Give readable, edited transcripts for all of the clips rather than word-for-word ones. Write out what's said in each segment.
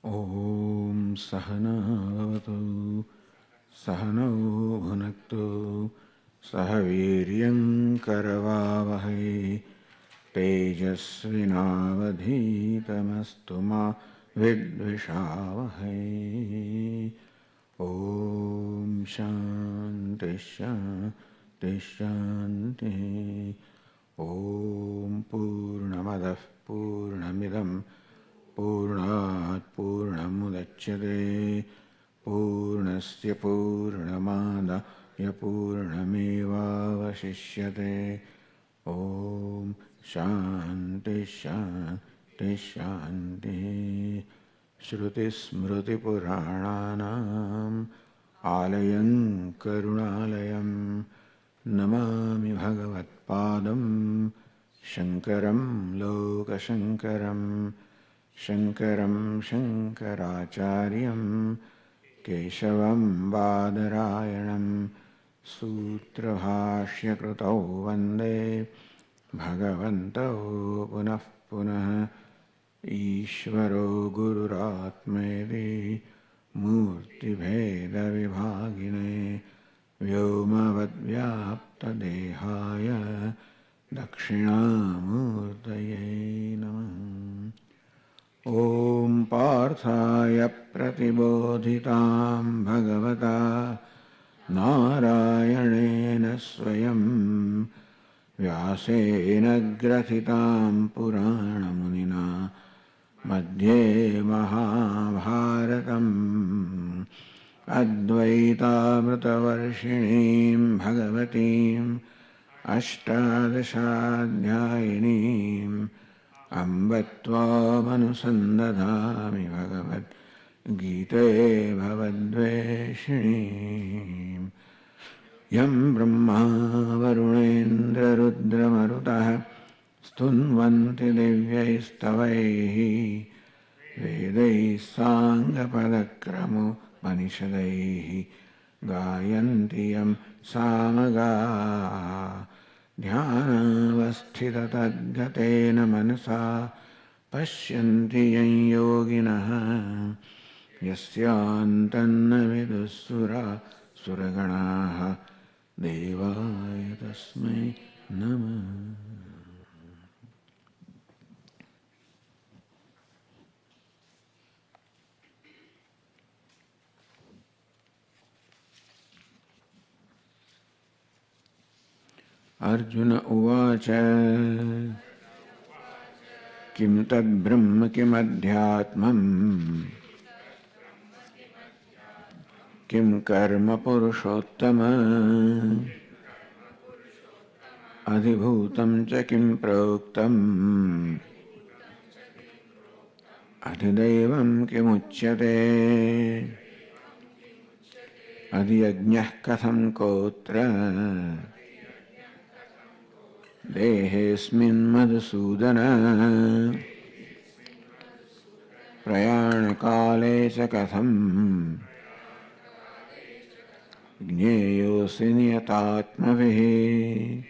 Om Sahanavatu Sahanau Bhunaktu Sahaviryam Karavavahai Tejasvinavadhitamastu ma Vidvishavahai. Om Shanti Shanti Shanti. Om Purnamadah Purnamidam Purnat Purnamudachyate Purnasya Purnamadaya Purnamevavashishyate. Om Shanti Shanti Shanti. Shruti Smriti Purananam Alayam Karunalayam Namami Bhagavat Padam Shankaram Lokashankaram Shankaram Shankaracharyam Keshavam Badarayanam Sutrabhashya Krutau Vande Bhagavantau Punah Punah Ishvaro Gururatmedi Murti Bheda Vibhagine Vyomavad Vyapta Dehaya Dakshinamurtaye Namah. Om Parthaya Pratibodhitam Bhagavata Narayanena Swayam Vyasena Grathitam Puranamunina Madhye Mahabharatam Advaitamritavarshinim Bhagavatim Ashtadashadhyayinim Ambatvāmanusandadhāmi Bhagavad Gīte Bhavadveshinim Yam Brahma Varunendra Rudra Marutah Stunvanti Divyaistavaihi Vedai Sangapadakramu Manishadaihi Gayanti Yam Samaga Dhyanavasthita tadgatena manasa Pashyanti yan yoginaha Yasyantanna vidussura suraganaha Devaya tasmai namah. Arjuna uvacha Kim tad brahma kim adhyatmam Kim karma purushottama Adhibhutam cha kim proktam Adhidevam kim uchyate Adhyajñah katham kotra Dehesmin madhusudana Prayanakale ca katham Jñeyosi niyatatmavihi.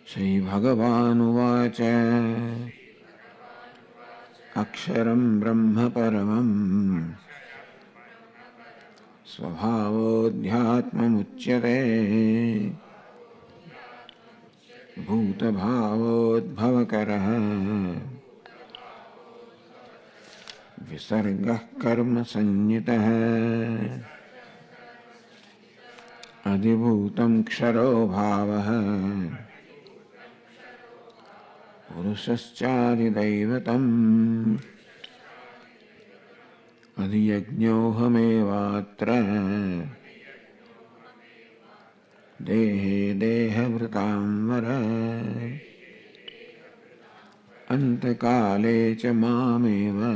Shri Bhagavan uvacha Aksharam Brahma Paramam Svabhavodhyatmamuchyate Bhutabhavodbhavakaraha Visargah karma sanyitaha Adhibhutam ksharo bhavaha Purusaschadidaivatam Adhiyajñohamevatra Dehe dehavritam vara Antakale ca mameva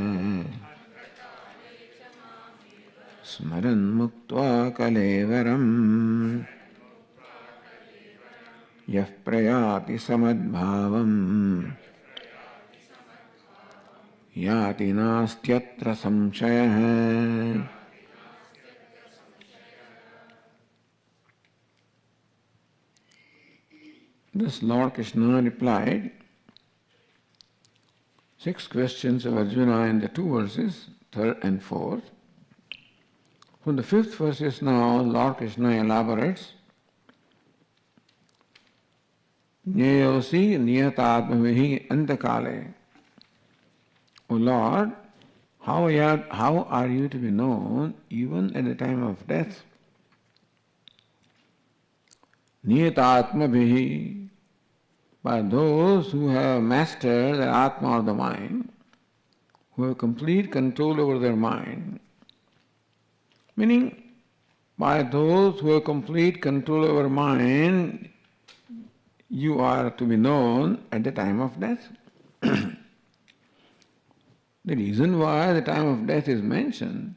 Smaran muktva kalevaram Yah prayati samadbhavam Yati nastyatra samshayah. Thus Lord Krishna replied, 6 questions of Arjuna in the 2 verses, 3rd and 4th. From the 5th verses now, Lord Krishna elaborates, Jnayosi niyatatmamihi antakale. O Lord, how are you to be known even at the time of death? Niyatatmabhihi, by those who have mastered their Atma or the mind, who have complete control over their mind. Meaning, by those who have complete control over mind, you are to be known at the time of death. The reason why the time of death is mentioned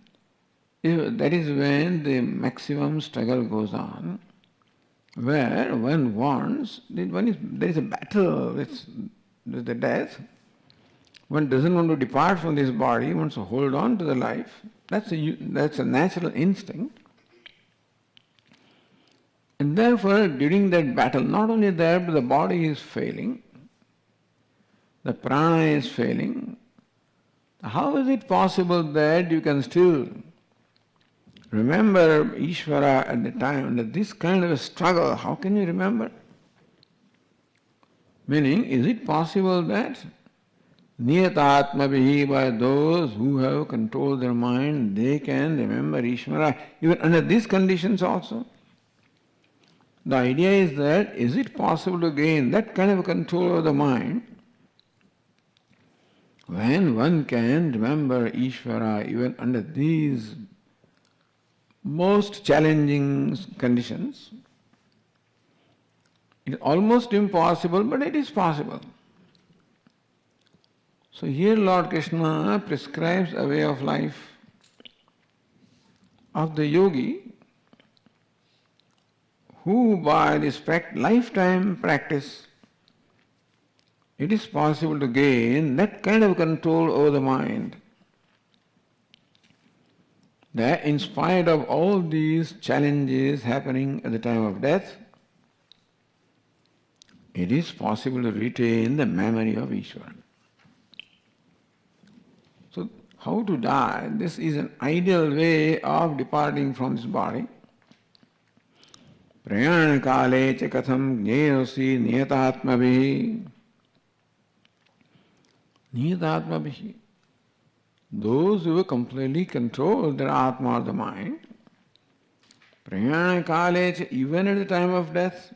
is that is when the maximum struggle goes on, where one wants, there is a battle with the death. One doesn't want to depart from this body, wants to hold on to the life. That's a natural instinct. And therefore, during that battle, not only that, but the body is failing, the prana is failing. How is it possible that you can still remember Ishvara at the time, that this kind of a struggle, how can you remember? Meaning, is it possible that niyatatmabhihi, by those who have controlled their mind, they can remember Ishvara even under these conditions also? The idea is that, is it possible to gain that kind of control over the mind when one can remember Ishvara even under these most challenging conditions? It is almost impossible, but it is possible. So here Lord Krishna prescribes a way of life of the yogi who by this lifetime practice, it is possible to gain that kind of control over the mind, that in spite of all these challenges happening at the time of death, it is possible to retain the memory of Ishvara. So, how to die? This is an ideal way of departing from this body. Prayana kale cha katham jnyosi niyatatmabhihi. Niyatatmabhihi. Those who completely control their Atma or the mind, prayana kale cha, even at the time of death,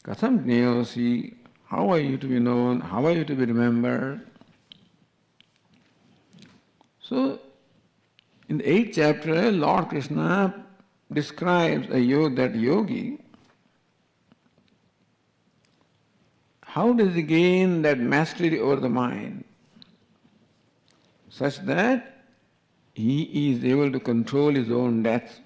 katham jnyosi, how are you to be known, how are you to be remembered? So, in the 8th chapter, Lord Krishna describes that yogi, how does he gain that mastery over the mind, such that he is able to control his own death.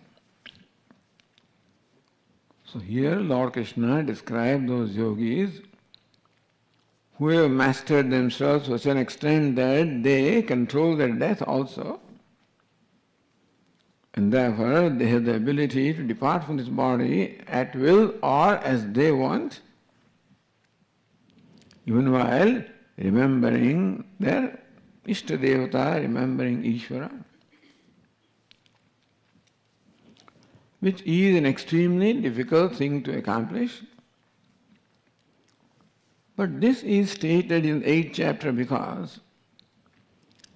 So here Lord Krishna describes those yogis who have mastered themselves to such an extent that they control their death also, and therefore they have the ability to depart from this body at will or as they want, even while remembering their Ishta Devata, remembering Ishvara, which is an extremely difficult thing to accomplish. But this is stated in the 8th chapter because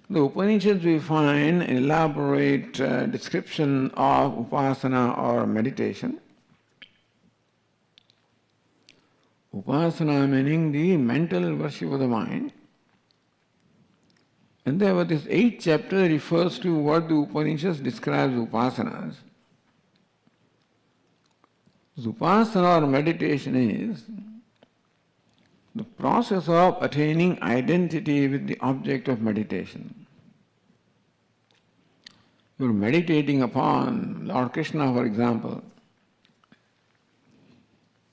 the Upanishads we find an elaborate description of upasana or meditation. Upasana meaning the mental worship of the mind. And therefore this 8th chapter refers to what the Upanishads describes upasanas. Upasana or meditation is the process of attaining identity with the object of meditation. You are meditating upon Lord Krishna, for example.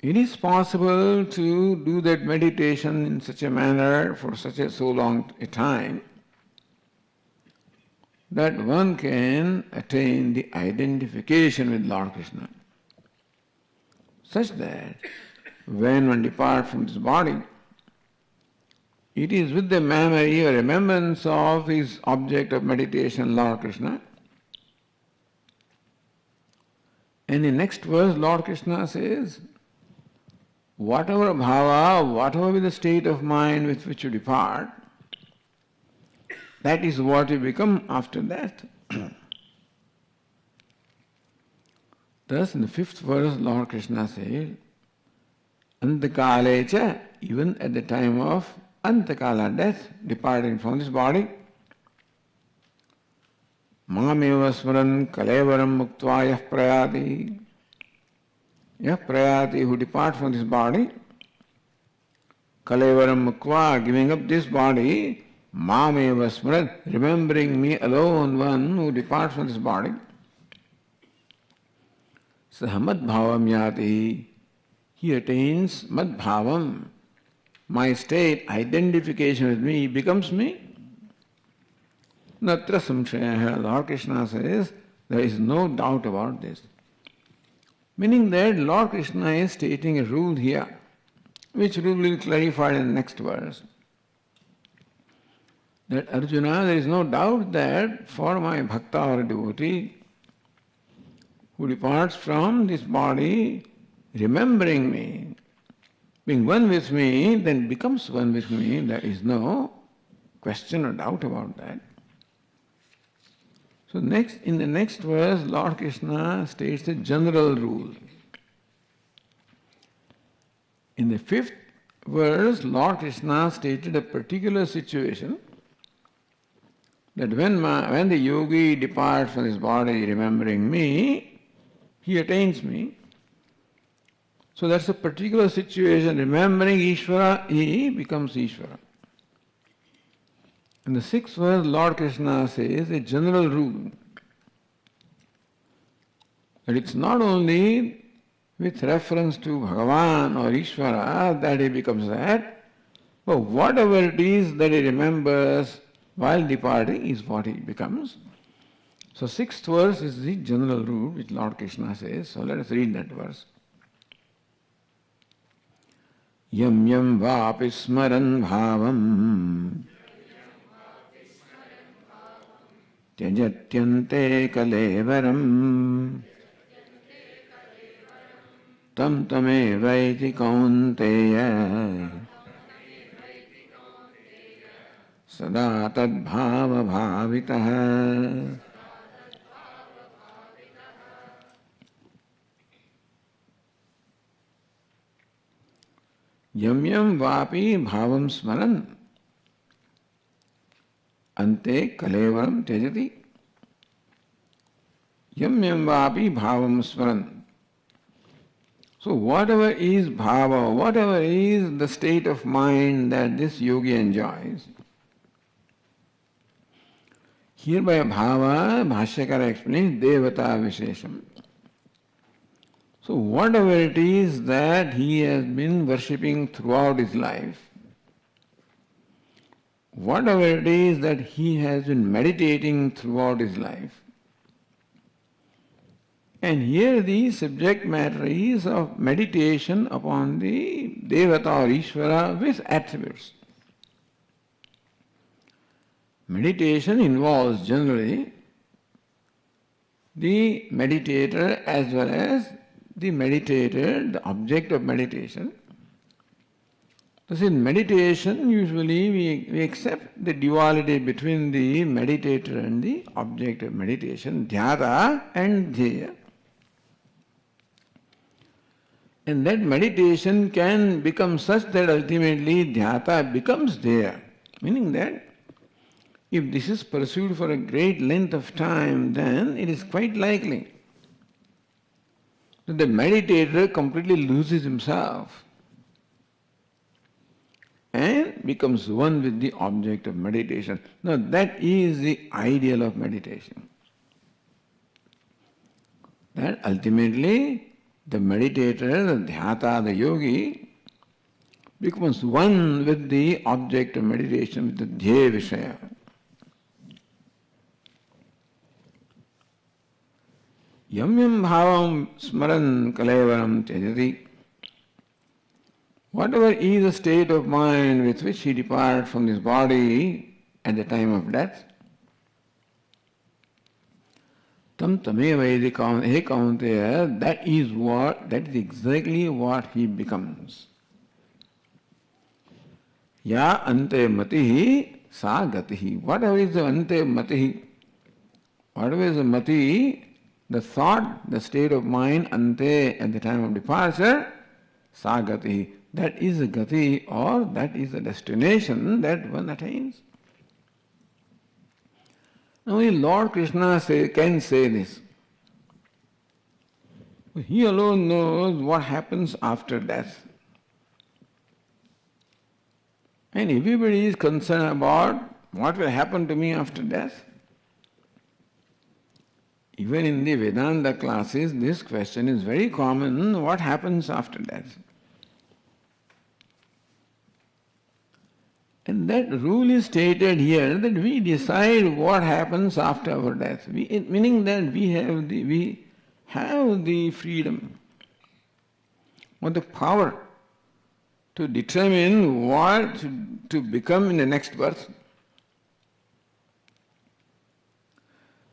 It is possible to do that meditation in such a manner for so long a time that one can attain the identification with Lord Krishna, such that when one departs from this body, it is with the memory or remembrance of his object of meditation, Lord Krishna. And in next verse, Lord Krishna says, whatever bhava, whatever be the state of mind with which you depart, that is what you become after that. Thus, in the 5th verse, Lord Krishna says, Antakalecha, even at the time of Antakala, death, departing from this body, Mameva smaran kalevaram muktva yah prayati. Yah prayati, who depart from this body, kalevaram muktva, giving up this body, Mameva smaran, remembering me alone, one who departs from this body, Sahamad bhavam yati, he attains mad bhavam, my state, identification with me, becomes me. Natra samshaya, Lord Krishna says, there is no doubt about this. Meaning that Lord Krishna is stating a rule here, which rule will be clarified in the next verse. That Arjuna, there is no doubt that for my bhakta or devotee who departs from this body, remembering me, being one with me, then becomes one with me, there is no question or doubt about that. So in the next verse, Lord Krishna states a general rule. In the 5th verse, Lord Krishna stated a particular situation that when the yogi departs from his body remembering me, he attains me. So that's a particular situation. Remembering Ishvara, he becomes Ishvara. In the 6th verse, Lord Krishna says a general rule that it's not only with reference to Bhagavan or Ishvara that he becomes that, but whatever it is that he remembers while departing is what he becomes. So 6th verse is the general rule which Lord Krishna says. So let us read that verse. Yam yam vapi smaran bhavam Tyajatyante kalevaram tam tamevaiti kaunteya sada tad bhava bhavitah. Yam yam vapi bhavam smaran ante kalevaram tejati. Yam yam vapi bhavam smaran. So whatever is bhava, whatever is the state of mind that this yogi enjoys, here by bhava, Bhashyakara explains devata vishesham. So whatever it is that he has been worshipping throughout his life, whatever it is that he has been meditating throughout his life, and here the subject matter is of meditation upon the Devata or Ishvara with attributes. Meditation involves generally the meditator as well as the meditator, the object of meditation. Thus in meditation, usually we accept the duality between the meditator and the object of meditation, dhyata and dhyaya. And that meditation can become such that ultimately dhyata becomes dhyaya. Meaning that if this is pursued for a great length of time, then it is quite likely that the meditator completely loses himself and becomes one with the object of meditation. Now that is the ideal of meditation. That ultimately the meditator, the dhyata, the yogi, becomes one with the object of meditation, with the dhyaya vishaya. Yam yam bhavam smaran kalevaram tejati. whatever is the state of mind with which he departs from this body at the time of death, tam tameva iti kaunteya, that is exactly what he becomes. Ya ante matihi sa gatihi. Whatever is the ante matihi, whatever is the mati, the thought, the state of mind, ante, at the time of departure, sa gatihi. That is the gati, or that is the destination that one attains. Now only Lord Krishna can say this. He alone knows what happens after death. And everybody is concerned about what will happen to me after death. Even in the Vedanta classes, this question is very common: what happens after death? And that rule is stated here, that we decide what happens after our death. Meaning that we have the freedom or the power to determine what to become in the next birth.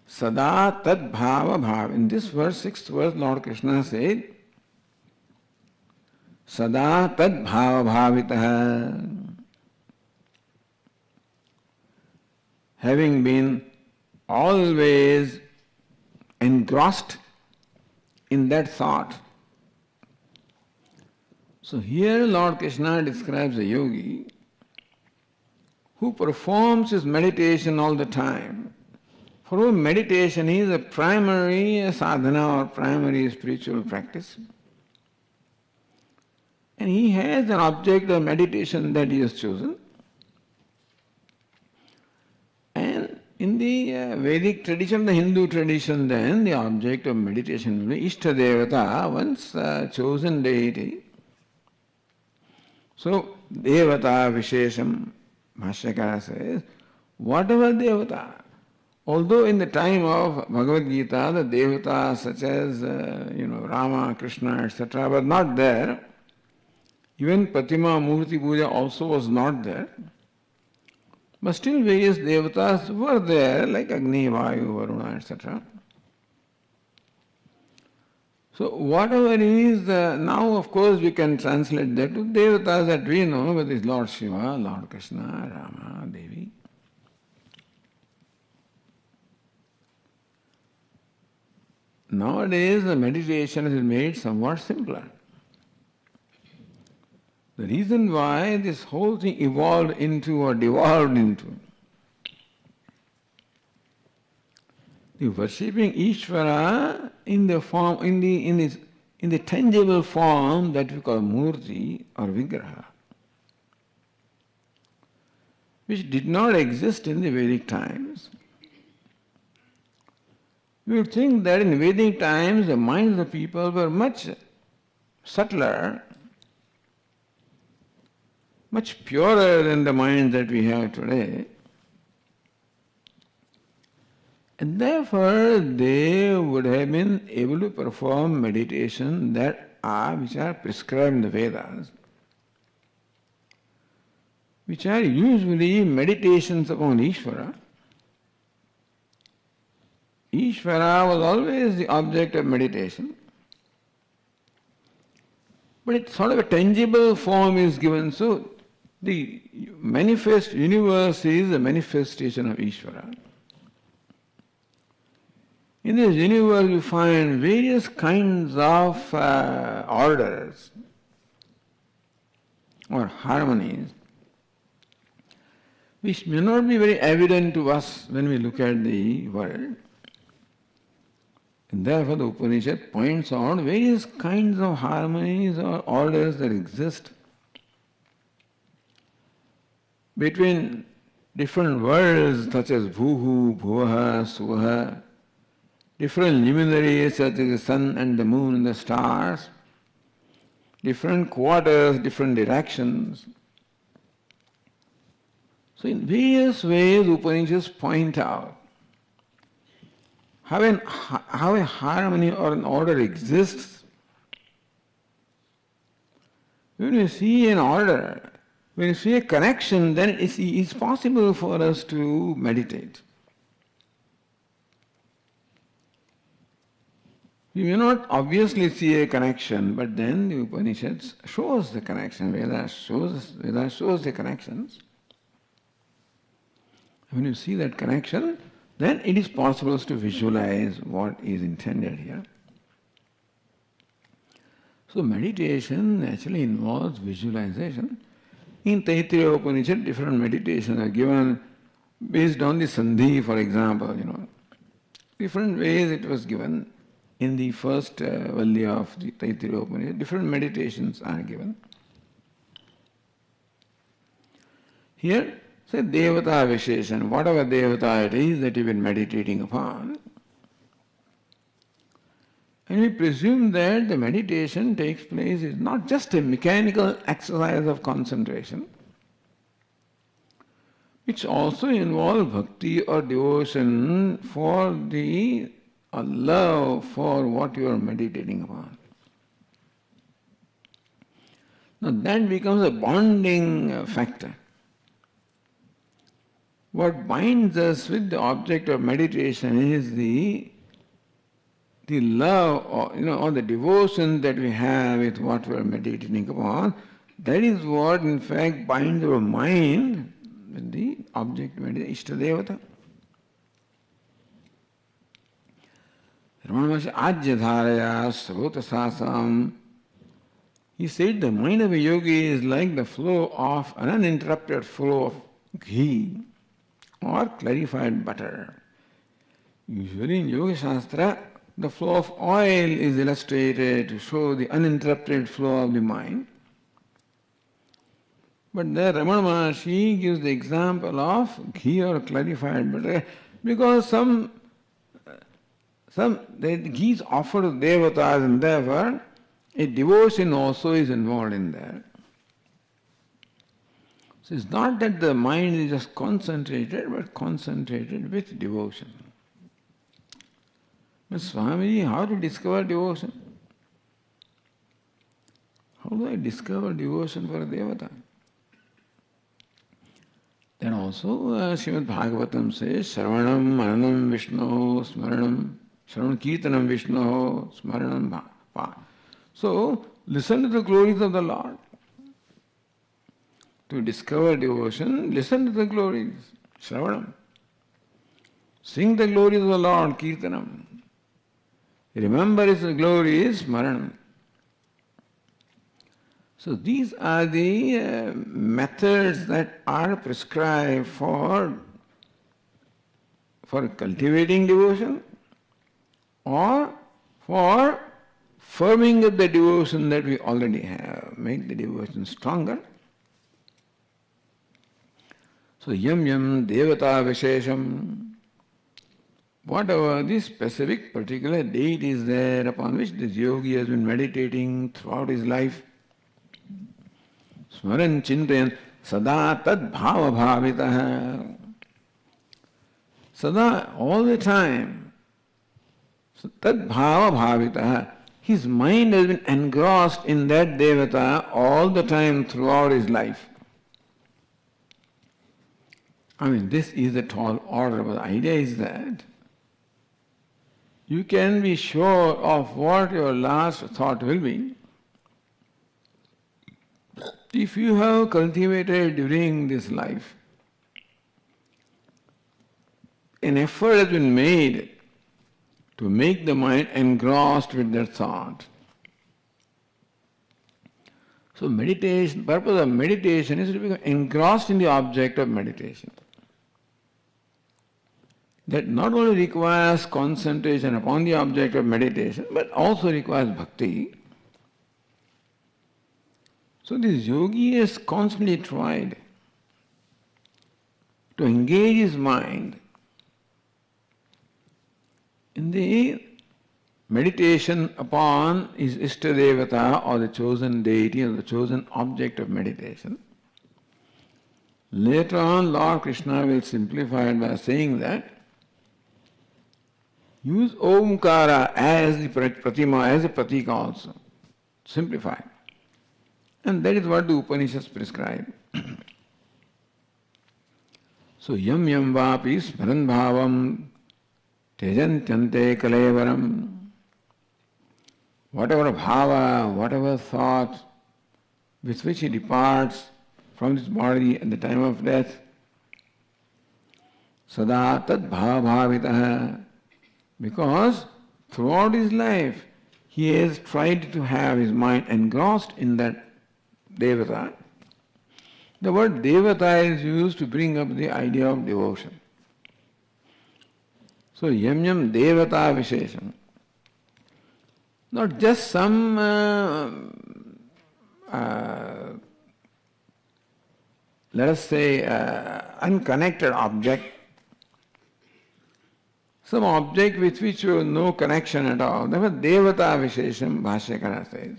Sada tad bhava bhava. In this verse, 6th verse, Lord Krishna said, Sada tad bhava bhavitaha. Having been always engrossed in that thought. So here Lord Krishna describes a yogi who performs his meditation all the time, for whom meditation is a primary sadhana or primary spiritual practice. And he has an object of meditation that he has chosen. And in the Vedic tradition, the Hindu tradition, then the object of meditation will be Ishta Devata, one's chosen deity. So, Devata Vishesham, Bhashyakara says, whatever Devata, although in the time of Bhagavad Gita, the Devatas such as, Rama, Krishna, etc. were not there, even Pratima Murti Puja also was not there, but still various Devatas were there, like Agni, Vayu, Varuna, etc. So whatever is, now of course we can translate that to Devatas that we know, whether it's Lord Shiva, Lord Krishna, Rama, Devi. Nowadays the meditation is made somewhat simpler. The reason why this whole thing evolved into or devolved into the worshipping Ishvara in the form, in the tangible form that we call Murti or Vigraha, which did not exist in the Vedic times. You would think that in Vedic times the minds of people were much subtler, much purer than the minds that we have today. And therefore they would have been able to perform meditation which are prescribed in the Vedas, which are usually meditations upon Ishvara. Ishvara was always the object of meditation, but it's sort of a tangible form is given, so the manifest universe is a manifestation of Ishvara. In this universe we find various kinds of orders or harmonies which may not be very evident to us when we look at the world. And therefore the Upanishad points out various kinds of harmonies or orders that exist between different worlds such as Bhuhu, Bhuvaha, Suvaha, different luminaries such as the sun and the moon and the stars, different quarters, different directions. So in various ways Upanishads point out how a harmony or an order exists When you see an order, when you see a connection, then it's possible for us to meditate. We may not obviously see a connection, but then the Upanishads shows the connection, Veda shows the connections. When you see that connection, then it is possible to visualize what is intended here. So meditation actually involves visualization. In Taittiriya Upanishad, different meditations are given based on the Sandhi, for example, Different ways it was given. In the first valli of the Taittiriya Upanishad, different meditations are given. Here, say Devata Visheshan, whatever Devata it is that you've been meditating upon. And we presume that the meditation takes place is not just a mechanical exercise of concentration. It also involves bhakti or devotion for the love for what you are meditating upon. Now that becomes a bonding factor. What binds us with the object of meditation is the love or the devotion that we have with what we are meditating upon. That is what in fact binds our mind with the object of meditation, Ishtadevata. Ajyadharaya srotasasam. He said the mind of a yogi is like the flow of an uninterrupted flow of ghee or clarified butter. Usually in Yoga Shastra, the flow of oil is illustrated to show the uninterrupted flow of the mind. But there Ramana Maharshi gives the example of ghee or clarified butter because some the ghee is offered to devatas and therefore a devotion also is involved in that. So it's not that the mind is just concentrated, but concentrated with devotion. But Swamiji, how to discover devotion? How do I discover devotion for a devata? Then also Srimad Bhagavatam says, Shravanam, Mananam, Vishnu, Smaranam, Shravan Kirtanam, Vishnu, Smaranam, Pa. So, listen to the glories of the Lord. To discover devotion, listen to the glories, Shravanam. Sing the glories of the Lord, Kirtanam. Remember His glories, Smaranam. So these are the methods that are prescribed for cultivating devotion or for firming up the devotion that we already have, make the devotion stronger. So yam yam devata vishesham, whatever the specific particular date is there upon which this yogi has been meditating throughout his life, Smaran Chintayan Sada Tad Bhava Bhavitaha. Sada, all the time, Tad Bhava Bhavitaha. His mind has been engrossed in that devata all the time throughout his life. I mean, this is a tall order, but the idea is that you can be sure of what your last thought will be if you have cultivated during this life. An effort has been made to make the mind engrossed with that thought. So meditation, purpose of meditation is to become engrossed in the object of meditation. That not only requires concentration upon the object of meditation, but also requires bhakti. So this yogi has constantly tried to engage his mind in the meditation upon his Ishtadevata or the chosen deity or the chosen object of meditation. Later on, Lord Krishna will simplify it by saying that use Omkara as the Pratima, as a Pratika also. Simplify. And that is what the Upanishads prescribe. So, yam yam vapi smaran bhavam tejantyante kalevaram. Whatever bhava, whatever thought with which he departs from this body at the time of death, sada tad bhava bhavitaha, because throughout his life he has tried to have his mind engrossed in that devata. The word devata is used to bring up the idea of devotion. So yam yam devata vishesham. Not just some let us say unconnected object, some object with which you have no connection at all. Therefore, devata vishesham, Bhashyakara says.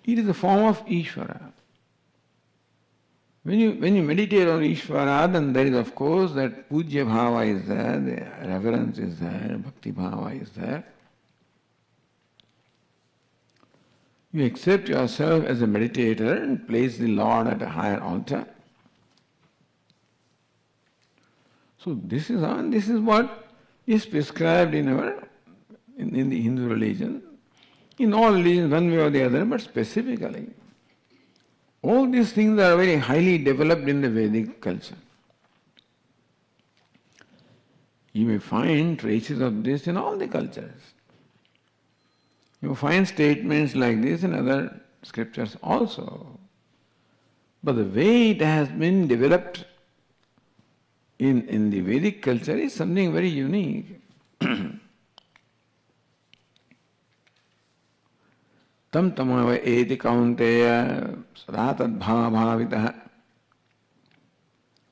It is a form of Ishvara. When you meditate on Ishvara, then there is of course that puja bhava is there, the reverence is there, bhakti bhava is there. You accept yourself as a meditator and place the Lord at a higher altar. So this is what is prescribed in the Hindu religion, in all religions one way or the other, but specifically. All these things are very highly developed in the Vedic culture. You may find traces of this in all the cultures. You find statements like this in other scriptures also. But the way it has been developed in the Vedic culture is something very unique. Tam tamava eti kaunteya sadatad bhava bhavitaha.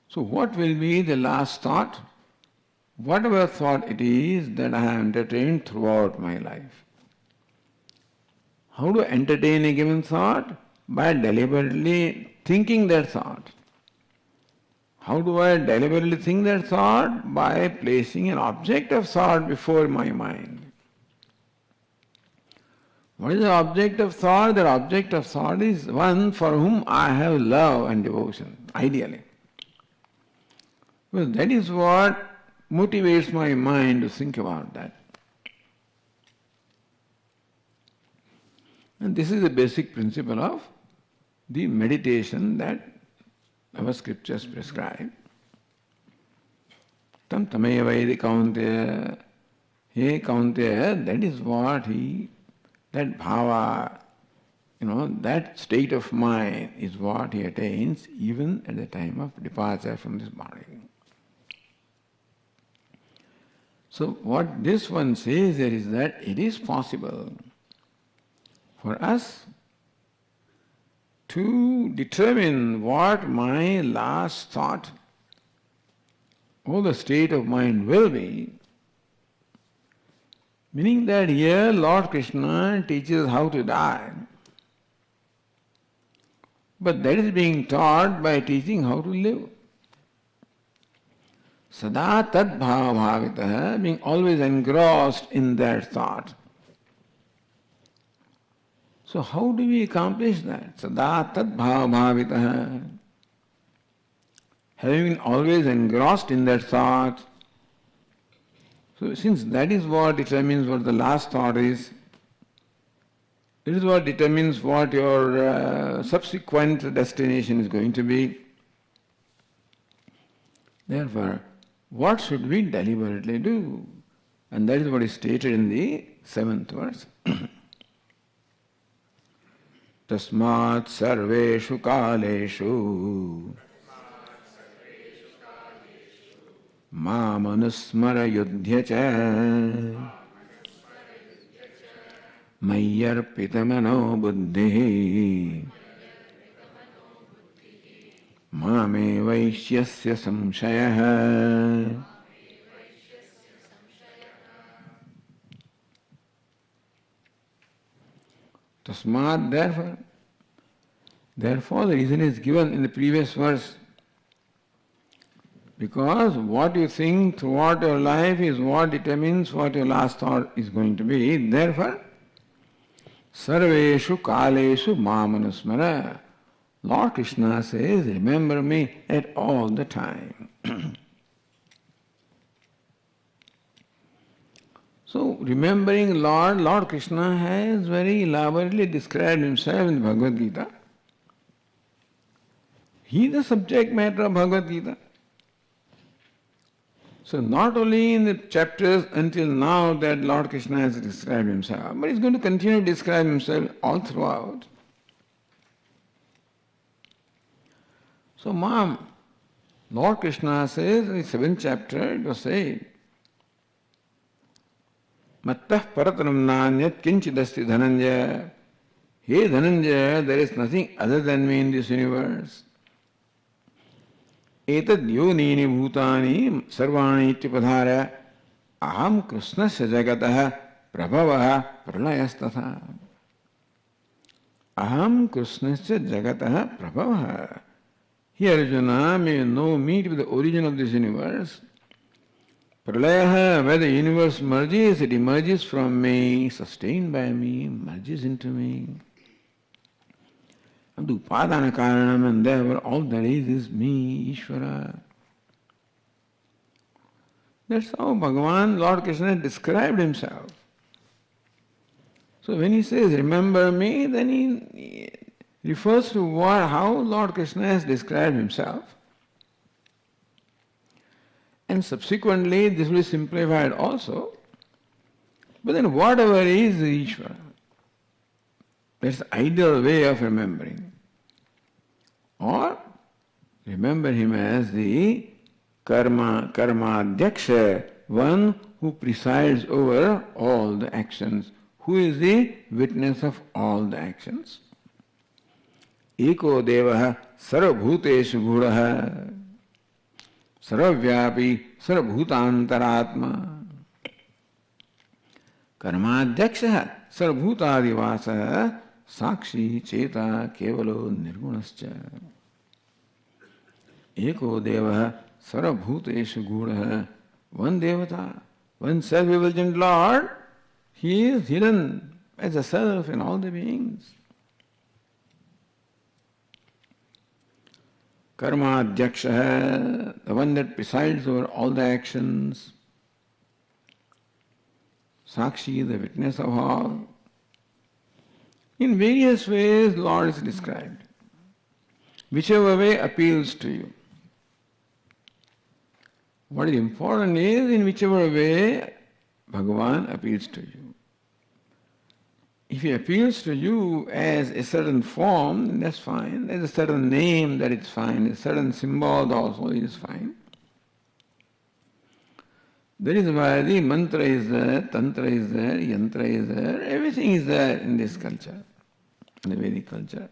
So what will be the last thought? Whatever thought it is that I have entertained throughout my life. How to entertain a given thought? By deliberately thinking that thought. How do I deliberately think that thought? By placing an object of thought before my mind. What is the object of thought? The object of thought is one for whom I have love and devotion, ideally. Well, that is what motivates my mind to think about that. And this is the basic principle of the meditation that our scriptures prescribe. Tam tameva edi kaunteya. Hey kaunteya, that is what that bhava, that state of mind is what he attains even at the time of departure from this body. So what this one says there is that it is possible for us to determine what my last thought or the state of mind will be. Meaning that here Lord Krishna teaches how to die. But that is being taught by teaching how to live. Sada tad bhava bhavitaha, being always engrossed in that thought. So how do we accomplish that? Sada tad bhava bhavitaha. Having been always engrossed in that thought. So since that is what determines what the last thought is, it is what determines what your subsequent destination is going to be. Therefore, what should we deliberately do? And that is what is stated in the 7th verse. Tasmat sarveshu kaleshu Mamanusmara yudhya cha Mayyarpitamano buddhi Mame vaishyasya samshayah. Tasmat, therefore the reason is given in the previous verse. Because what you think throughout your life is what determines what your last thought is going to be. Therefore, Sarveshu kaleshu mamanusmara. Lord Krishna says, remember me at all the time. So, remembering Lord Krishna has very elaborately described himself in the Bhagavad Gita. He is the subject matter of Bhagavad Gita. So, not only in the chapters until now that Lord Krishna has described himself, but he's going to continue to describe himself all throughout. So, Lord Krishna says in the 7th chapter, it was said, Mattah paratanam nanyat kinchidasti dhananjaya. Hey Dhananjaya, there is nothing other than me in this universe. Etad yonini bhutani sarvani ityapadhara aham krishnasya jagatah prabhavah pralayasthatha. Aham krishnasya jagatah prabhavah. Here Arjuna may know me to be the origin of this universe. Pralaya, where the universe merges, it emerges from me, sustained by me, merges into me. And the upadana karanam, and therefore all that is me, Ishvara. That's how Bhagavan, Lord Krishna, described himself. So when he says, remember me, then he refers to how Lord Krishna has described himself. And subsequently, this will be simplified also. But then whatever is Ishvara, that's the ideal way of remembering. Or remember him as the karma-dhyaksha, one who presides over all the actions, who is the witness of all the actions. Eko devaha sarvabhuteshu guraha. Sarvavyapi sarvabhutantaratma. Karmadhyaksha sarvabhutadivasa sakshi cheta kevalo nirgunascha. Eko devaha sarvabhuteshu guraha. One devata, one self-effulgent Lord, he is hidden as a self in all the beings. Karmadhyaksha, the one that presides over all the actions. Sakshi, the witness of all. In various ways, Lord is described. Whichever way appeals to you. What is important is in whichever way Bhagavan appeals to you. If he appeals to you as a certain form, then that's fine. There's a certain name, that is fine. A certain symbol also is fine. That is why the mantra is there, tantra is there, yantra is there. Everything is there in this culture, in the Vedic culture.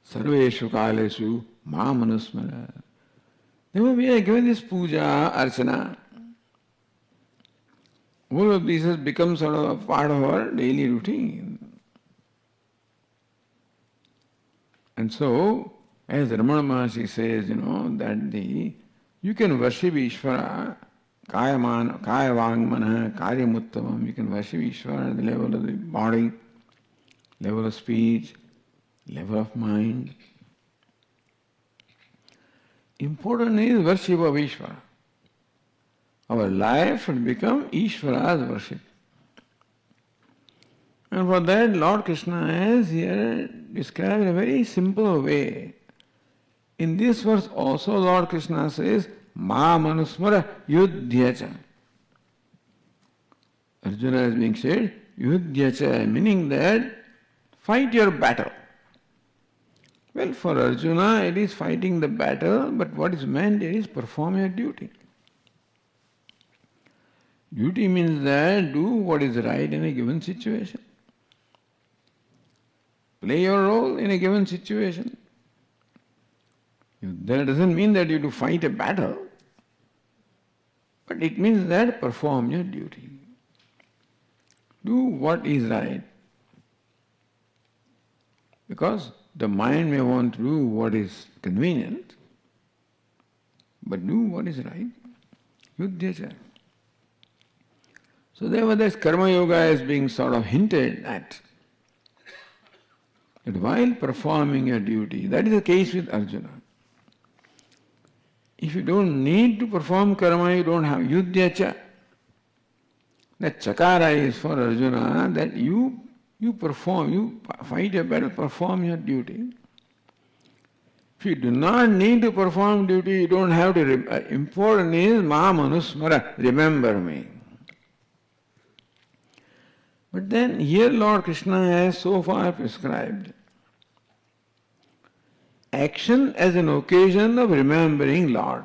Sarveshu kaleshu mamanusmara. Therefore we are given this puja, archana. All of this has become sort of a part of our daily routine. And so, as Ramana Maharshi says, that you can worship Ishvara, kaya vangmana, karyamuttamam. You can worship Ishvara at the level of the body, level of speech, level of mind. Important is worship of Ishvara. Our life should become Ishvara's worship. And for that, Lord Krishna has here described in a very simple way. In this verse also, Lord Krishna says, Ma manusmara yudhyacha. Arjuna is being said, yudhyacha, meaning that fight your battle. Well, for Arjuna, it is fighting the battle, but what is meant here is perform your duty. Duty means that do what is right in a given situation. Play your role in a given situation. That doesn't mean that you have to fight a battle, but it means that perform your duty. Do what is right. Because the mind may want to do what is convenient, but do what is right. Yudhyacha. So therefore this karma yoga is being sort of hinted at. That while performing your duty, that is the case with Arjuna. If you don't need to perform karma, you don't have yudhya cha. That chakara is for Arjuna, that you perform, you fight a battle, perform your duty. If you do not need to perform duty, you don't have to. Important is manusmara, remember me. But then here Lord Krishna has so far prescribed action as an occasion of remembering Lord.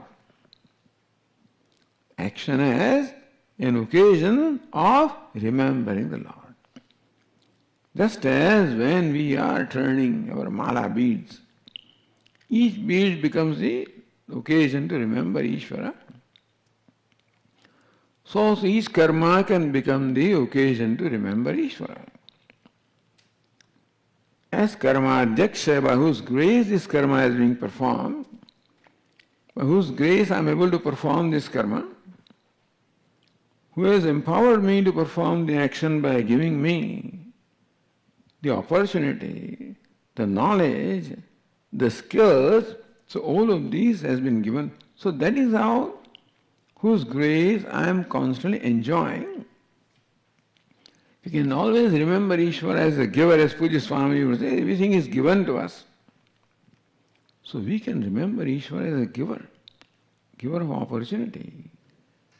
Action as an occasion of remembering the Lord. Just as when we are turning our mala beads, each bead becomes the occasion to remember Ishvara. So each karma can become the occasion to remember Ishvara. As karma adhyaksha, by whose grace this karma is being performed, by whose grace I am able to perform this karma, who has empowered me to perform the action by giving me the opportunity, the knowledge, the skills, so all of these has been given. So that is how, whose grace I am constantly enjoying. We can always remember Ishvara as a giver, as Puja Swami would say, everything is given to us. So we can remember Ishvara as a giver, giver of opportunity,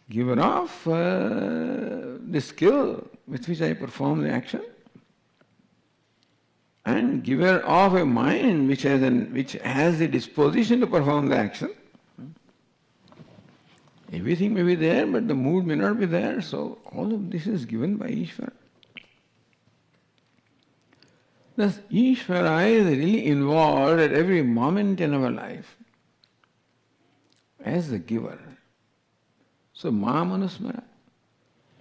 giver of the skill with which I perform the action, and giver of a mind which has the disposition to perform the action. Everything may be there, but the mood may not be there, so all of this is given by Ishvara. Thus, Ishvara is really involved at every moment in our life as the giver. So, manusmara.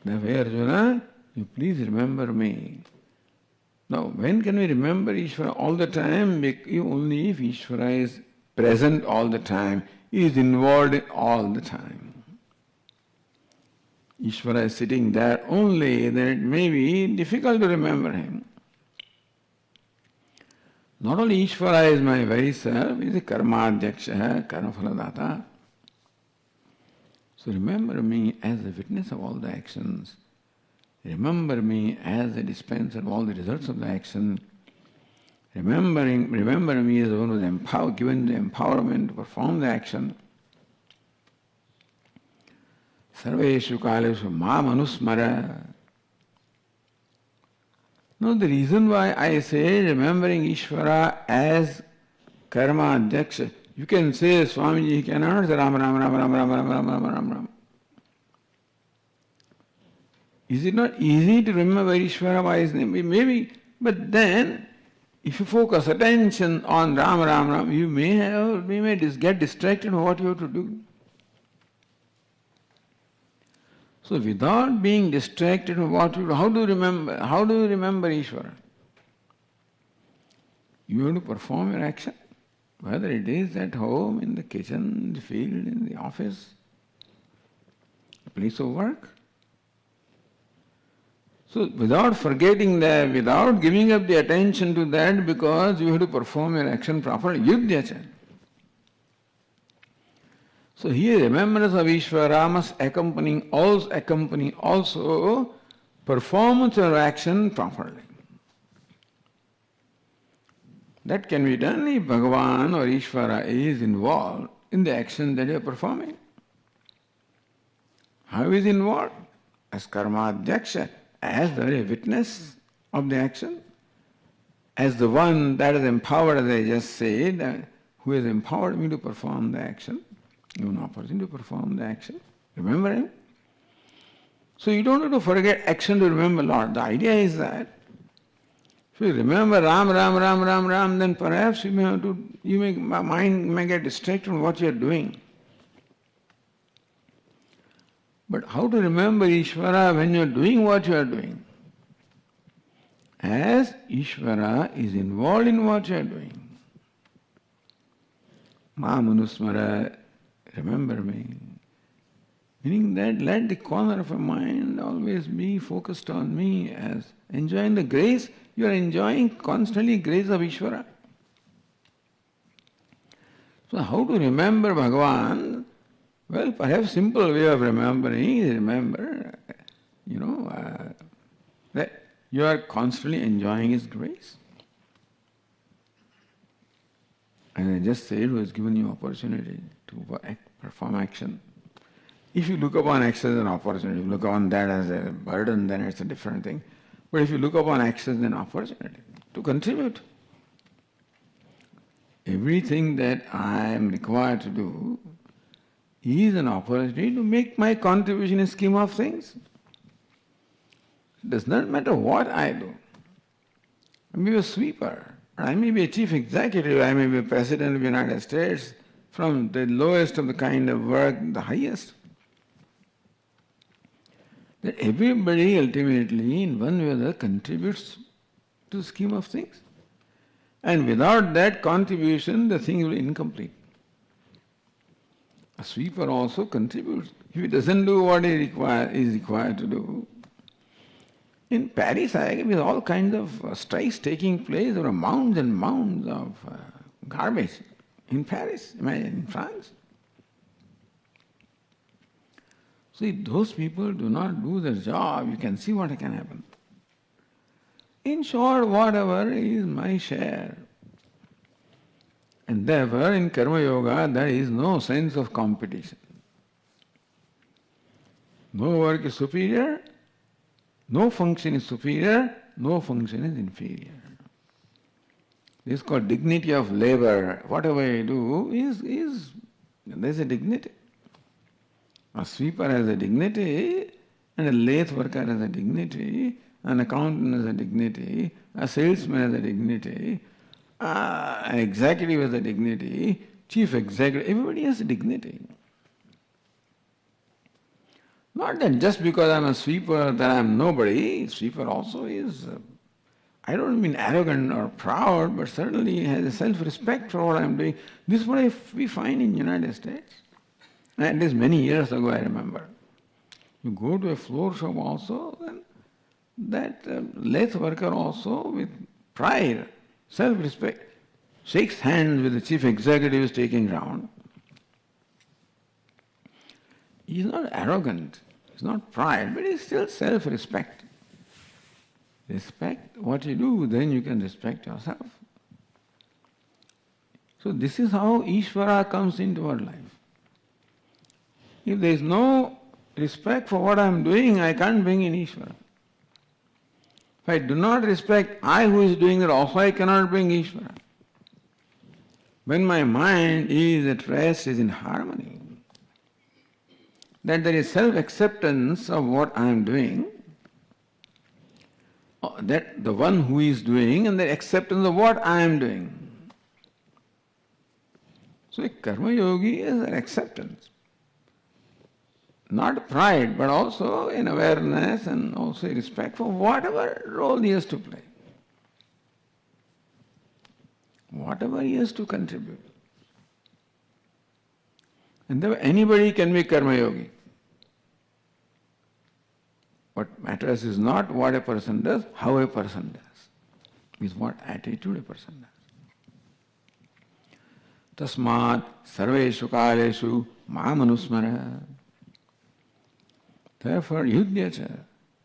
Therefore, Arjuna, you please remember me. Now, when can we remember Ishvara? All the time? Only if Ishvara is present all the time, he is involved all the time. Ishvara is sitting there only, then it may be difficult to remember him. Not only Ishvara is my very self, he is a karmadhyaksha, karmaphaladata. So remember me as the witness of all the actions. Remember me as the dispenser of all the results of the action. Remember me as the one who is given the empowerment to perform the action. Sarveshu kaleshu manusmara. Now the reason why I say remembering Ishvara as karma adhyaksha, you can say Swamiji, he cannot say Ram Ram Ram Ram Ram Ram Ram Ram Ram Ram. Is it not easy to remember Ishvara by his name? Maybe, but then if you focus attention on Ram Ram Ram, you may get distracted on what you have to do. So without being distracted from what you do, how do you remember Ishvara? You have to perform your action, whether it is at home, in the kitchen, in the field, in the office, the place of work. So without forgetting that, without giving up the attention to that, because you have to perform your action properly, yudhya. So here remembrance of Ishvara must accompany also performance of action properly. That can be done if Bhagavan or Ishvara is involved in the action that you are performing. How is involved? As karmadhyaksha, as the very witness of the action, as the one that is empowered, as I just said, who has empowered me to perform the action, given an opportunity to perform the action. Remember him? So you don't have to forget action to remember Lord. The idea is that if you remember Ram, Ram, Ram, Ram, Ram, then perhaps my mind may get distracted from what you are doing. But how to remember Ishvara when you are doing what you are doing? As Ishvara is involved in what you are doing. Ma manusmara, remember me. Meaning that let the corner of your mind always be focused on me as enjoying the grace. You are enjoying constantly grace of Ishvara. So how to remember Bhagavan? Well, perhaps simple way of remembering is remember, that you are constantly enjoying His grace. And I just said, who has given you opportunity to perform action. If you look upon action as an opportunity, if you look upon that as a burden, then it's a different thing. But if you look upon action as an opportunity to contribute, everything that I am required to do is an opportunity to make my contribution in the scheme of things. It does not matter what I do. I may be a sweeper, I may be a chief executive, I may be a president of the United States, from the lowest of the kind of work, the highest. That everybody ultimately, in one way or other, contributes to the scheme of things. And without that contribution, the thing will be incomplete. A sweeper also contributes. If he doesn't do what he is required to do. In Paris, I agree with all kinds of strikes taking place. There are mounds and mounds of garbage in Paris, imagine, in France. So if those people do not do their job, you can see what can happen. In short, whatever is my share. And therefore, in Karma Yoga, there is no sense of competition. No work is superior, no function is superior, no function is inferior. This is called dignity of labor. Whatever I do there's a dignity. A sweeper has a dignity, and a lathe worker has a dignity, an accountant has a dignity, a salesman has a dignity, an executive has a dignity, chief executive, everybody has a dignity. Not that just because I'm a sweeper that I'm nobody. Sweeper also is, I don't mean arrogant or proud, but certainly has a self-respect for what I'm doing. This is what we find in the United States. And this many years ago, I remember. You go to a floor shop also, and that lathe worker also, with pride, self-respect, shakes hands with the chief executive taking round. He's not arrogant, he's not pride, but he's still self-respect. Respect what you do, then you can respect yourself. So this is how Ishvara comes into our life. If there is no respect for what I am doing, I can't bring in Ishvara. If I do not respect I who is doing it, also I cannot bring Ishvara. When my mind is at rest, is in harmony, that there is self-acceptance of what I am doing, that the one who is doing, and the acceptance of what I am doing. So a karma yogi is an acceptance. Not pride, but also an awareness and also a respect for whatever role he has to play. Whatever he has to contribute. And therefore anybody can be karma yogi. What matters is not what a person does, how a person does. Is what attitude a person does. Tasmat sarveshu kaleshu mamanusmara. Therefore, yudhyacha.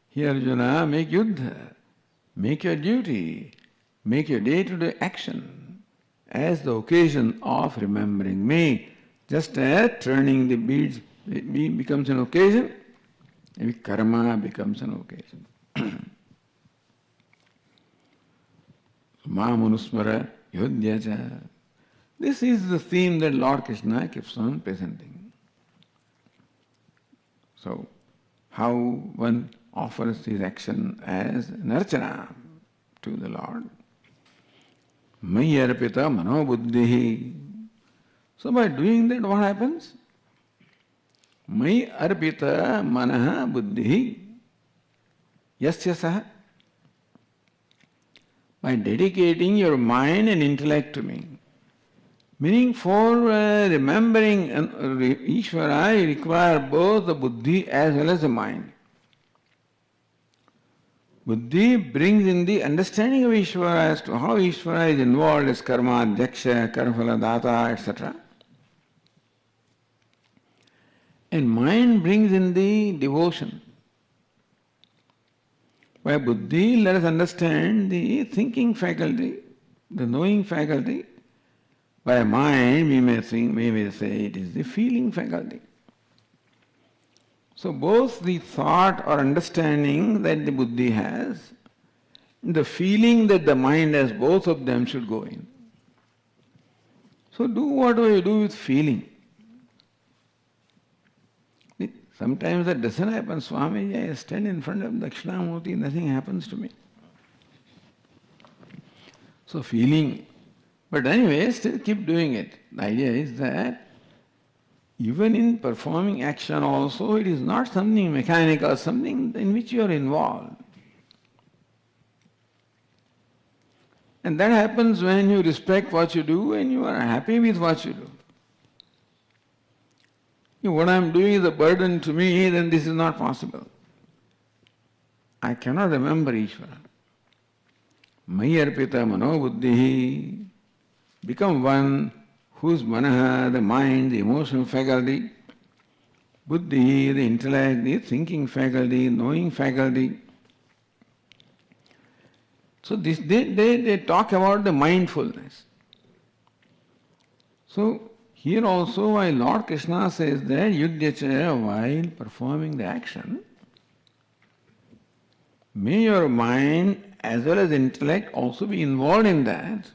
Here, Arjuna, make yuddha. Make your duty. Make your day-to-day action as the occasion of remembering me. Just as turning the beads becomes an occasion, maybe karma becomes an occasion. Mamanusmara yudhyacha. This is the theme that Lord Krishna keeps on presenting. So, how one offers his action as an archana to the Lord. Mayi arpita mano buddhihi. So by doing that, what happens? Mayi arpita manaha buddhihi. Yasya saha. By dedicating your mind and intellect to me, Meaning for remembering Ishvara, you require both the buddhi as well as the mind. Buddhi brings in the understanding of Ishvara as to how Ishvara is involved as karma, dhyaksha, karmaphala data, etc. And mind brings in the devotion. By buddhi, let us understand the thinking faculty, the knowing faculty. By mind, we may say it is the feeling faculty. So both the thought or understanding that the buddhi has, the feeling that the mind has, both of them should go in. So do whatever you do with feeling. Sometimes that doesn't happen. Swamiji, I stand in front of Dakshinamurti, nothing happens to me. So feeling. But anyway, still keep doing it. The idea is that even in performing action also, it is not something mechanical, something in which you are involved. And that happens when you respect what you do and you are happy with what you do. If what I am doing is a burden to me, then this is not possible. I cannot remember Ishvara. Mayarpita manobuddhihi. Become one whose manaha, the mind, the emotional faculty, buddhi, the intellect, the thinking faculty, knowing faculty. So this they talk about the mindfulness. So here also, while Lord Krishna says that yudhyacha, while performing the action, may your mind as well as intellect also be involved in that.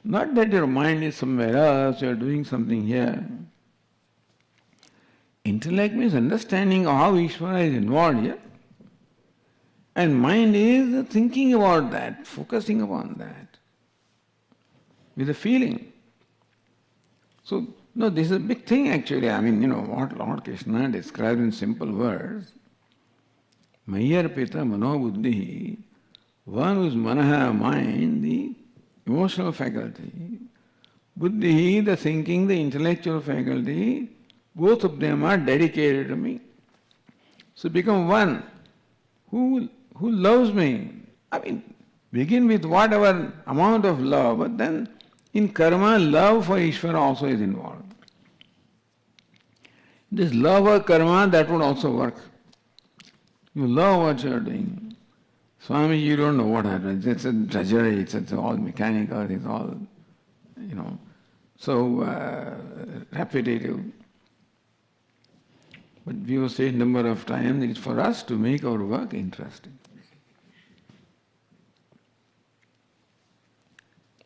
Not that your mind is somewhere else, you are doing something here. Intellect means understanding of how Ishvara is involved here. And mind is thinking about that, focusing upon that, with a feeling. So, no, this is a big thing actually. I mean, what Lord Krishna describes in simple words. Mayarpita manobuddhi, one whose manaha, mind, the emotional faculty, buddhi, the thinking, the intellectual faculty, both of them are dedicated to me. So become one who loves me. I mean, begin with whatever amount of love, but then in karma, love for Ishvara also is involved. This love or karma, that would also work. You love what you are doing. Swami, you don't know what happens. It's a drudgery, it's all mechanical, it's all, so repetitive. But we have said a number of times, it's for us to make our work interesting.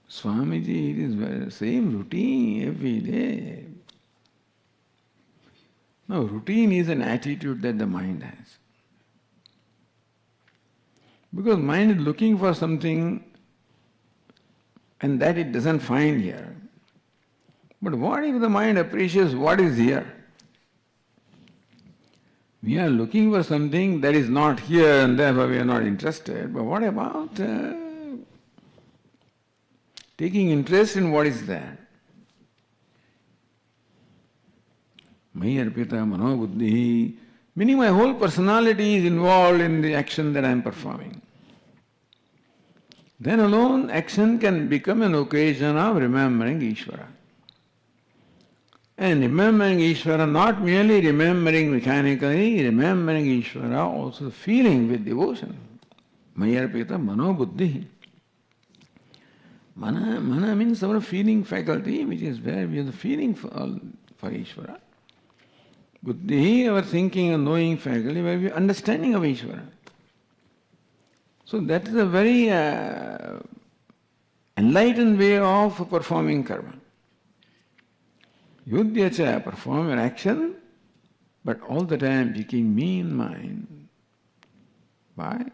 Swamiji, it is the same routine every day. No, routine is an attitude that the mind has. Because mind is looking for something and that it doesn't find here. But what if the mind appreciates what is here? We are looking for something that is not here and therefore we are not interested. But what about taking interest in what is there? Mayarpita manobuddhi, meaning my whole personality is involved in the action that I am performing. Then alone action can become an occasion of remembering Ishvara. And remembering Ishvara, not merely remembering mechanically, remembering Ishvara, also feeling with devotion. Mayarpita manobuddhi. Mana means our feeling faculty, which is where we have the feeling for Ishvara. Buddhi, our thinking and knowing faculty, where we have understanding of Ishvara. So that is a very enlightened way of performing karma. Yudhyacha, perform an action, but all the time keeping me in mind. Why?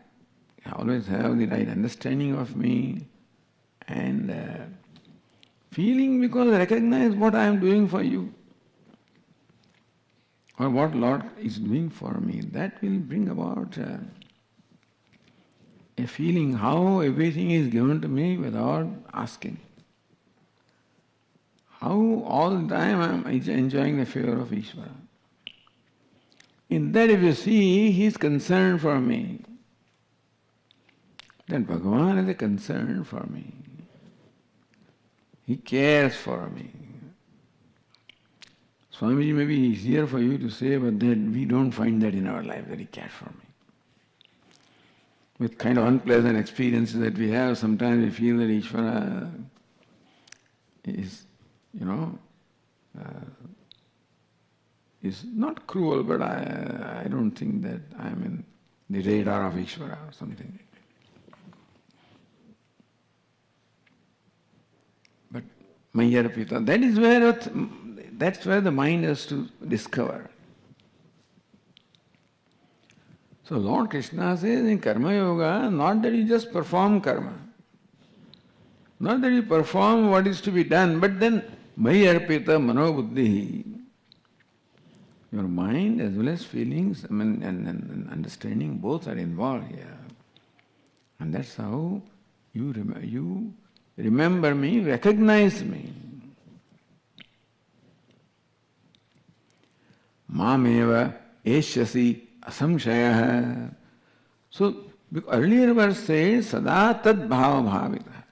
I always have the right understanding of me and feeling, because I recognize what I am doing for you or what Lord is doing for me. That will bring about a feeling how everything is given to me without asking. how all the time I am enjoying the favor of Ishvara. In that if you see, he is concerned for me, then Bhagavan is a concern for me. He cares for me. Swamiji, maybe easier for you to say, but that we don't find that in our life, that he cares for me. With kind of unpleasant experiences that we have, sometimes we feel that Ishvara is, is not cruel, but I don't think that I am in the radar of Ishvara or something. But Mayarpita, that's where the mind has to discover. So Lord Krishna says in Karma Yoga, not that you just perform karma, not that you perform what is to be done, but then Mayarpita Manobuddhi. Your mind as well as feelings and understanding both are involved here. And that's how you remember me, recognize me. Mameva eshyasi asamshayah. So, earlier verse says, sada tad bhava bhavita.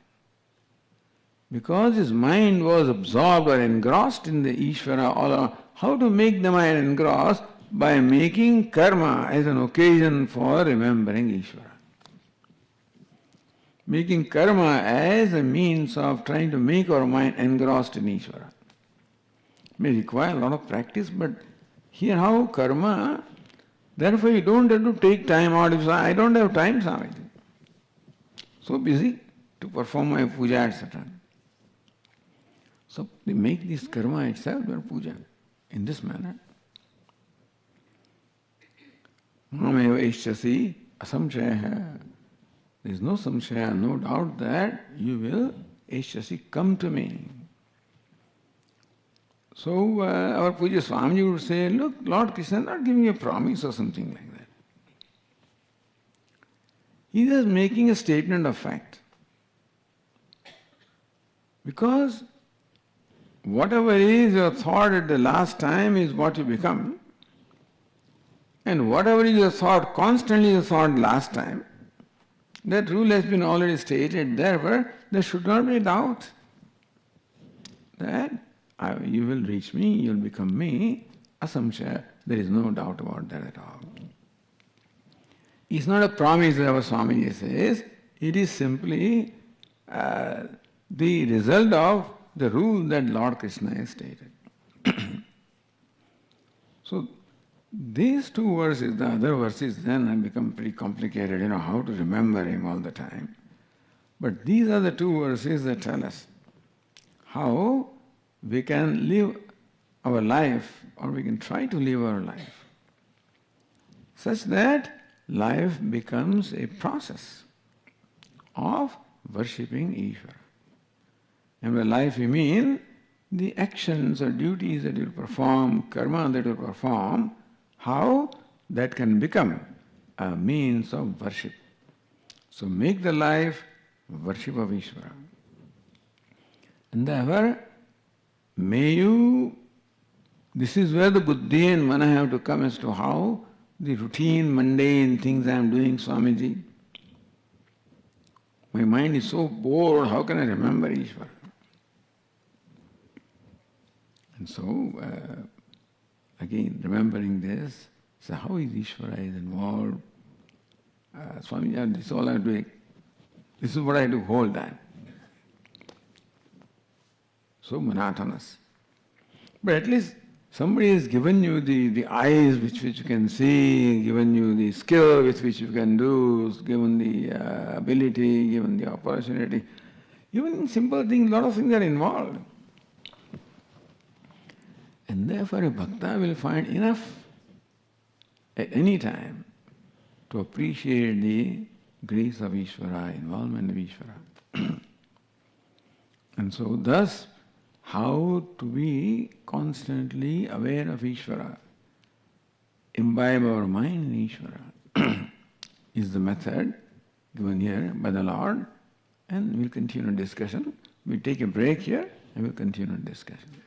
Because his mind was absorbed or engrossed in the Ishvara, how to make the mind engrossed? By making karma as an occasion for remembering Ishvara. Making karma as a means of trying to make our mind engrossed in Ishvara. May require a lot of practice, but here how karma, therefore you don't have to take time out. If I don't have time, Swamiji. So busy to perform my puja, etc. So they make this karma itself their puja in this manner. Mameva ishyasi asamshaya. There is no samshaya, no doubt that you will ishyasi come to me. So our Puja Swamiji would say, look, Lord Krishna is not giving you a promise or something like that. He is just making a statement of fact. Because whatever is your thought at the last time is what you become. And whatever is your thought, constantly your thought last time, that rule has been already stated. Therefore, there should not be a doubt that you will reach me, you will become me, asamshaya. There is no doubt about that at all. It's not a promise that our Swamiji says, it is simply the result of the rule that Lord Krishna has stated. So, these two verses, the other verses then have become pretty complicated, how to remember him all the time. But these are the two verses that tell us how we can live our life, or we can try to live our life, such that life becomes a process of worshipping Ishvara. And by life we mean the actions or duties that you perform, karma that you perform, how that can become a means of worship. So make the life worship of Ishvara. And therefore, this is where the buddhi and mana have to come as to how the routine, mundane things I am doing, Swamiji. My mind is so bored, how can I remember Ishvara? And so, again, remembering this, so how is Ishvara is involved? Swamiji, this is all I am doing. This is what I do whole time. So monotonous. But at least somebody has given you the eyes with which you can see, given you the skill with which you can do, given the ability, given the opportunity. Even in simple things, a lot of things are involved. And therefore a bhakta will find enough at any time to appreciate the grace of Ishvara, involvement of Ishvara. And so thus, how to be constantly aware of Ishvara, imbibe our mind in Ishvara, is the method given here by the Lord, and we'll continue discussion. We'll take a break here. I will continue discussion.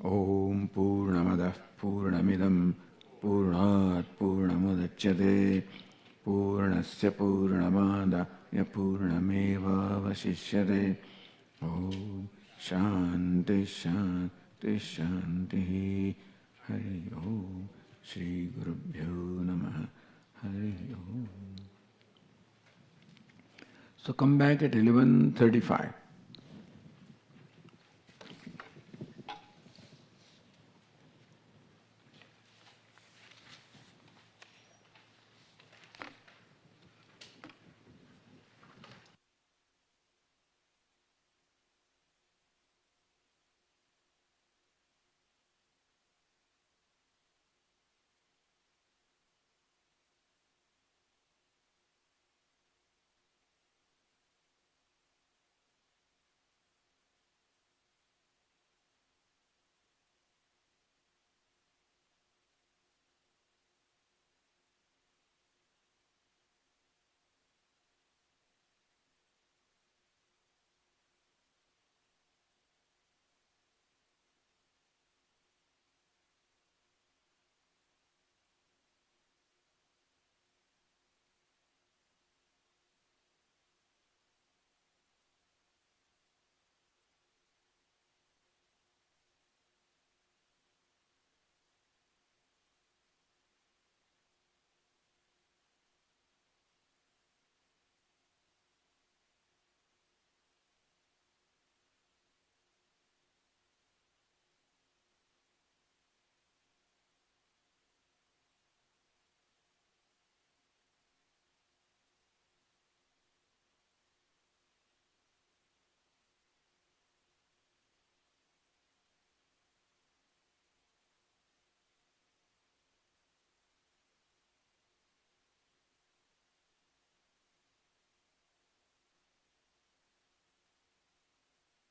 Om Purnamadah Purnamidam Purnat Purnamudachyate Purnasya Purnamadaya Purnameva Vasishyate. Om Shanti Shanti Shanti. Hari Om. Shri Gurubhyo Namaha. Hari Om. So come back at 11:35.